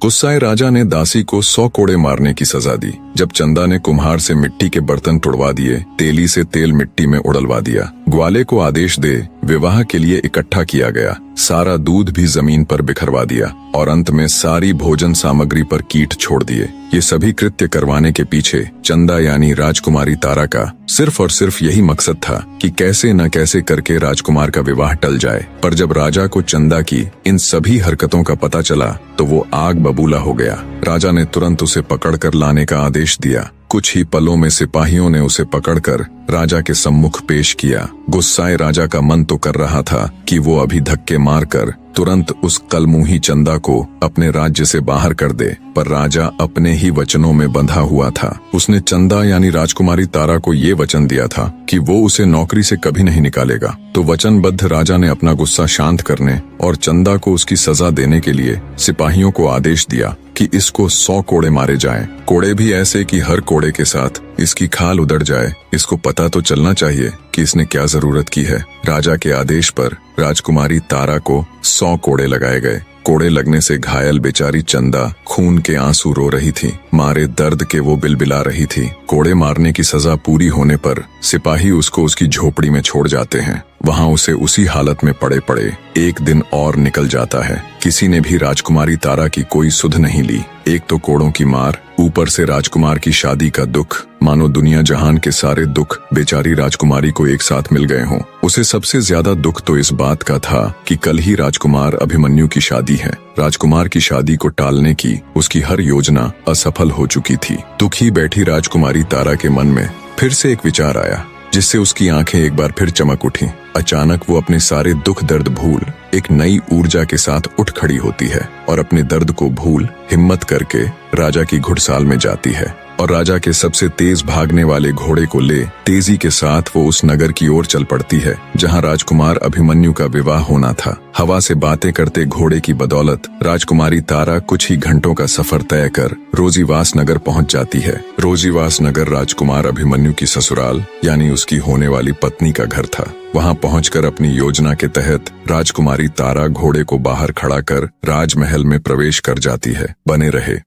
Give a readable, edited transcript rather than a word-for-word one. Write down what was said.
गुस्साए राजा ने दासी को 100 कोड़े मारने की सजा दी। जब चंदा ने कुम्हार से मिट्टी के बर्तन तुड़वा दिए, तेली से तेल मिट्टी में उड़लवा दिया, ग्वाले को आदेश दे विवाह के लिए इकट्ठा किया गया, सारा दूध भी जमीन पर बिखरवा दिया और अंत में सारी भोजन सामग्री पर कीट छोड़ दिए। ये सभी कृत्य करवाने के पीछे चंदा यानी राजकुमारी तारा का सिर्फ और सिर्फ यही मकसद था कि कैसे न कैसे करके राजकुमार का विवाह टल जाए। पर जब राजा को चंदा की इन सभी हरकतों का पता चला तो वो आग बबूला हो गया। राजा ने तुरंत उसे पकड़कर लाने का आदेश दिया। कुछ ही पलों में सिपाहियों ने उसे पकड़कर राजा के सम्मुख पेश किया। गुस्साए राजा का मन तो कर रहा था कि वो अभी धक्के मारकर तुरंत उस कलमुही चंदा को अपने राज्य से बाहर कर दे, पर राजा अपने ही वचनों में बंधा हुआ था। उसने चंदा यानी राजकुमारी तारा को ये वचन दिया था कि वो उसे नौकरी से कभी नहीं निकालेगा। तो वचनबद्ध राजा ने अपना गुस्सा शांत करने और चंदा को उसकी सजा देने के लिए सिपाहियों को आदेश दिया कि इसको 100 कोड़े मारे जाएं। कोड़े भी ऐसे कि हर कोड़े के साथ इसकी खाल उधड़ जाए। इसको पता तो चलना चाहिए कि इसने क्या जरूरत की है। राजा के आदेश पर राजकुमारी तारा को 100 कोड़े लगाए गए। कोड़े लगने से घायल बेचारी चंदा खून के आंसू रो रही थी। मारे दर्द के वो बिलबिला रही थी। कोड़े मारने की सजा पूरी होने पर सिपाही उसको उसकी झोपड़ी में छोड़ जाते हैं। वहां उसे उसी हालत में पड़े पड़े एक दिन और निकल जाता है। किसी ने भी राजकुमारी तारा की कोई सुध नहीं ली। एक तो कोड़ों की मार, ऊपर से राजकुमार की शादी का दुख, मानो दुनिया जहान के सारे दुख बेचारी राजकुमारी को एक साथ मिल गए हों। उसे सबसे ज्यादा दुख तो इस बात का था कि कल ही राजकुमार अभिमन्यु की शादी है। राजकुमार की शादी को टालने की उसकी हर योजना असफल हो चुकी थी। दुखी बैठी राजकुमारी तारा के मन में फिर से एक विचार आया, जिससे उसकी आंखें एक बार फिर चमक उठी। अचानक वो अपने सारे दुख दर्द भूल एक नई ऊर्जा के साथ उठ खड़ी होती है और अपने दर्द को भूल हिम्मत करके राजा की घुड़साल में जाती है और राजा के सबसे तेज भागने वाले घोड़े को ले तेजी के साथ वो उस नगर की ओर चल पड़ती है जहां राजकुमार अभिमन्यु का विवाह होना था। हवा से बातें करते घोड़े की बदौलत राजकुमारी तारा कुछ ही घंटों का सफर तय कर रोजीवास नगर पहुंच जाती है। रोजीवास नगर राजकुमार अभिमन्यु की ससुराल यानी उसकी होने वाली पत्नी का घर था। वहां पहुंचकर अपनी योजना के तहत राजकुमारी तारा घोड़े को बाहर खड़ा कर राजमहल में प्रवेश कर जाती है। बने रहे।